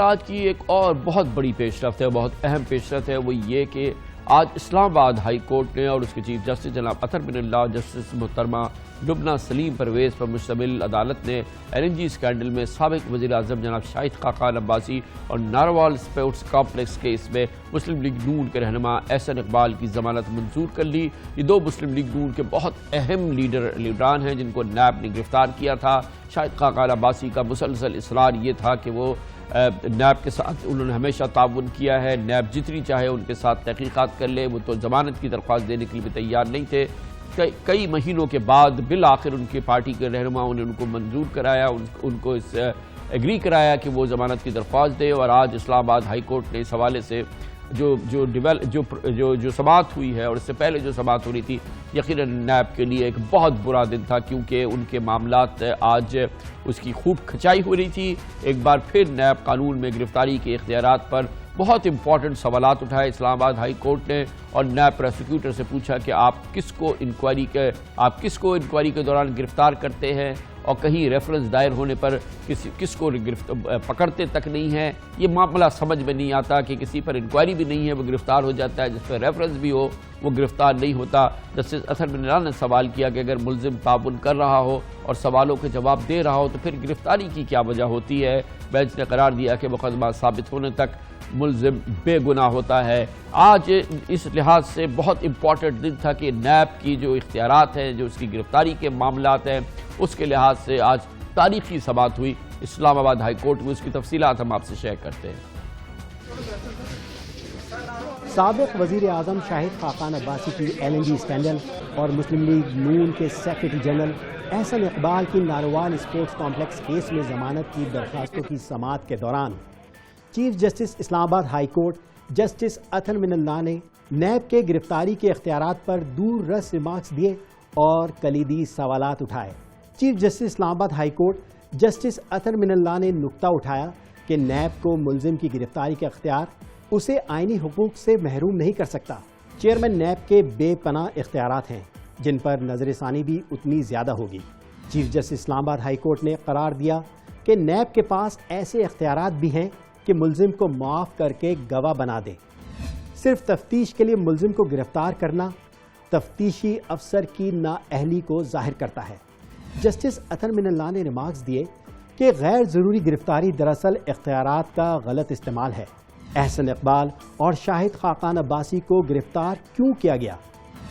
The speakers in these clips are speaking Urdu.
آج کی ایک اور بہت بڑی پیش رفت ہے، بہت اہم پیش رفت ہے، وہ یہ کہ آج اسلام آباد ہائی کورٹ نے اور اس کے چیف جسٹس جناب اطہر بن اللہ، جسٹس محترمہ لبنہ سلیم پرویز پر مشتمل عدالت نے LNG اسکینڈل میں سابق وزیر اعظم جناب شاہد خاقان عباسی اور ناروال اسپورٹس کمپلیکس کیس میں مسلم لیگ نون کے رہنما احسن اقبال کی ضمانت منظور کر لی۔ یہ دو مسلم لیگ نون کے بہت اہم لیڈران ہیں جن کو نیب نے گرفتار کیا تھا۔ شاہد خاقان عباسی کا مسلسل اصرار یہ تھا کہ وہ نیب کے ساتھ انہوں نے ہمیشہ تعاون کیا ہے، نیب جتنی چاہے ان کے ساتھ تحقیقات کر لے، وہ تو ضمانت کی درخواست دینے کے لیے بھی تیار نہیں تھے۔ کئی مہینوں کے بعد بالآخر ان کی پارٹی کے رہنماؤں نے ان کو منظور کرایا، ان کو اس ایگری کرایا کہ وہ ضمانت کی درخواست دے، اور آج اسلام آباد ہائی کورٹ نے اس حوالے سے جو سماعت ہوئی ہے اور اس سے پہلے جو سماعت ہو رہی تھی، یقیناً نیب کے لیے ایک بہت برا دن تھا، کیونکہ ان کے معاملات آج اس کی خوب کھچائی ہو رہی تھی۔ ایک بار پھر نیب قانون میں گرفتاری کے اختیارات پر بہت امپورٹنٹ سوالات اٹھائے اسلام آباد ہائی کورٹ نے، اور نیب پروسیکیوٹر سے پوچھا کہ آپ کس کو انکوائری کے دوران گرفتار کرتے ہیں، اور کہیں ریفرنس دائر ہونے پر کس کو پکڑتے تک نہیں ہے۔ یہ معاملہ سمجھ میں نہیں آتا کہ کسی پر انکوائری بھی نہیں ہے وہ گرفتار ہو جاتا ہے، جس پر ریفرنس بھی ہو وہ گرفتار نہیں ہوتا۔ جسٹس اطہر بن اللہ نے سوال کیا کہ اگر ملزم تعاون کر رہا ہو اور سوالوں کے جواب دے رہا ہو تو پھر گرفتاری کی کیا وجہ ہوتی ہے؟ بینچ نے قرار دیا کہ مقدمہ ثابت ہونے تک ملزم بے گناہ ہوتا ہے۔ آج اس لحاظ سے بہت امپورٹنٹ دن تھا کہ نیب کی جو اختیارات ہیں، جو اس کی گرفتاری کے معاملات ہیں، اس کے لحاظ سے آج تاریخی سماعت ہوئی اسلام آباد ہائی کورٹ میں۔ اس کی تفصیلات ہم آپ سے شیئر کرتے ہیں۔ سابق وزیر اعظم شاہد خاقان عباسی کی LNG اسکینڈل اور مسلم لیگ نون کے سیکرٹری جنرل احسن اقبال کی ناروال اسپورٹس کمپلیکس کیس میں ضمانت کی درخواستوں کی سماعت کے دوران چیف جسٹس اسلام آباد ہائی کورٹ جسٹس اطہر بن اللہ نے نیب کے گرفتاری کے اختیارات پر دور رس ریمارکس دیے اور کلیدی سوالات اٹھائے۔ چیف جسٹس اسلام آباد ہائی کورٹ جسٹس اطہر بن اللہ نے نقطہ اٹھایا کہ نیب کو ملزم کی گرفتاری کا اختیار اسے آئینی حقوق سے محروم نہیں کر سکتا۔ چیئرمین نیب کے بے پناہ اختیارات ہیں جن پر نظر ثانی بھی اتنی زیادہ ہوگی۔ چیف جسٹس اسلام آباد ہائی کورٹ نے قرار دیا کہ نیب کے پاس ایسے اختیارات بھی ہیں کہ ملزم کو معاف کر کے گواہ بنا دے۔ صرف تفتیش کے لیے ملزم کو گرفتار کرنا تفتیشی افسر کی نااہلی کو ظاہر کرتا ہے۔ جسٹس اطہر بن اللہ نے ریمارکس دیے کہ غیر ضروری گرفتاری دراصل اختیارات کا غلط استعمال ہے۔ احسن اقبال اور شاہد خاقان عباسی کو گرفتار کیوں کیا گیا؟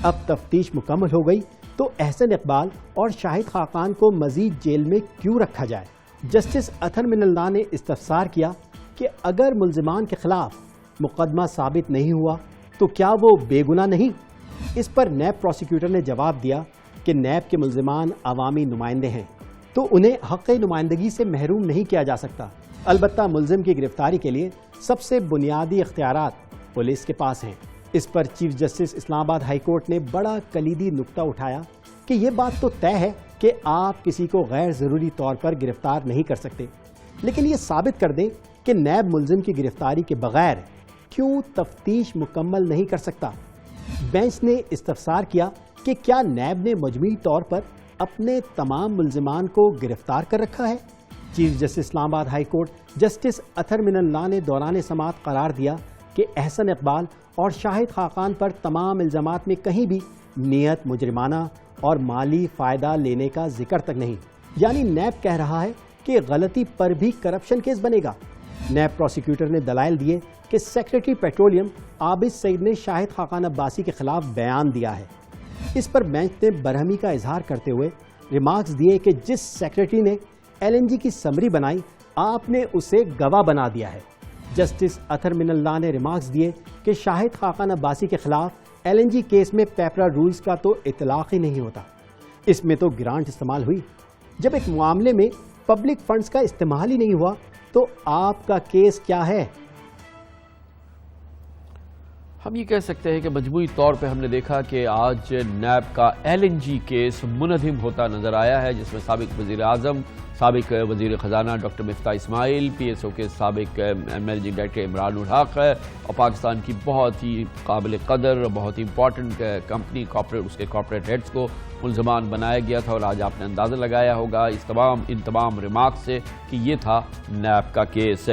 اب تفتیش مکمل ہو گئی تو احسن اقبال اور شاہد خاقان کو مزید جیل میں کیوں رکھا جائے؟ جسٹس اطہر بن اللہ نے استفسار کیا کہ اگر ملزمان کے خلاف مقدمہ ثابت نہیں ہوا تو کیا وہ بے گناہ نہیں؟ اس پر نیب پروسیکیوٹر نے جواب دیا کہ نیب کے ملزمان عوامی نمائندے ہیں تو انہیں حق نمائندگی سے محروم نہیں کیا جا سکتا۔ البتہ ملزم کی گرفتاری کے لیے سب سے بنیادی اختیارات پولیس کے پاس ہیں۔ اس پر چیف جسٹس اسلام آباد ہائی کورٹ نے بڑا کلیدی نقطہ اٹھایا کہ یہ بات تو طے ہے کہ آپ کسی کو غیر ضروری طور پر گرفتار نہیں کر سکتے، لیکن یہ ثابت کر دیں کہ نیب ملزم کی گرفتاری کے بغیر کیوں تفتیش مکمل نہیں کر سکتا۔ بینچ نے استفسار کیا کہ کیا نیب نے مجموعی طور پر اپنے تمام ملزمان کو گرفتار کر رکھا ہے؟ چیف جسٹس اسلام آباد ہائی کورٹ جسٹس اطہر بن اللہ نے دوران سماعت قرار دیا کہ احسن اقبال اور شاہد خاقان پر تمام الزامات میں کہیں بھی نیت مجرمانہ اور مالی فائدہ لینے کا ذکر تک نہیں، یعنی نیب کہہ رہا ہے کہ غلطی پر بھی کرپشن کیس بنے گا۔ نیب پروسیکیوٹر نے دلائل دیے کہ سیکرٹری پیٹرولیم عابد سعید نے شاہد خاقان عباسی کے خلاف بیان دیا ہے۔ اس پر بینچ نے برہمی کا اظہار کرتے ہوئے ریمارکس دیے کہ جس سیکرٹری نے LNG کی سمری بنائی آپ نے اسے گواہ بنا دیا ہے۔ جسٹس اطہر بن اللہ نے ریمارکس دیے کہ شاہد خاقان عباسی کے خلاف LNG کیس میں پیپرا رولز کا تو اطلاق ہی نہیں ہوتا، اس میں تو گرانٹ استعمال ہوئی۔ جب ایک معاملے میں پبلک فنڈز کا استعمال ہی نہیں ہوا تو آپ کا کیس کیا ہے؟ ہم یہ کہہ سکتے ہیں کہ مجموعی طور پہ ہم نے دیکھا کہ آج نیب کا LNG کیس منہدم ہوتا نظر آیا ہے، جس میں سابق وزیر اعظم، سابق وزیر خزانہ ڈاکٹر مفتاح اسماعیل، PSO کے سابق مینیجنگ ڈائریکٹر عمران الحق اور پاکستان کی بہت ہی قابل قدر بہت ہی امپورٹنٹ کمپنی اس کے کارپوریٹ ہیڈز کو ملزمان بنایا گیا تھا، اور آج آپ نے اندازہ لگایا ہوگا ان تمام ریمارکس سے کہ یہ تھا نیب کا کیس۔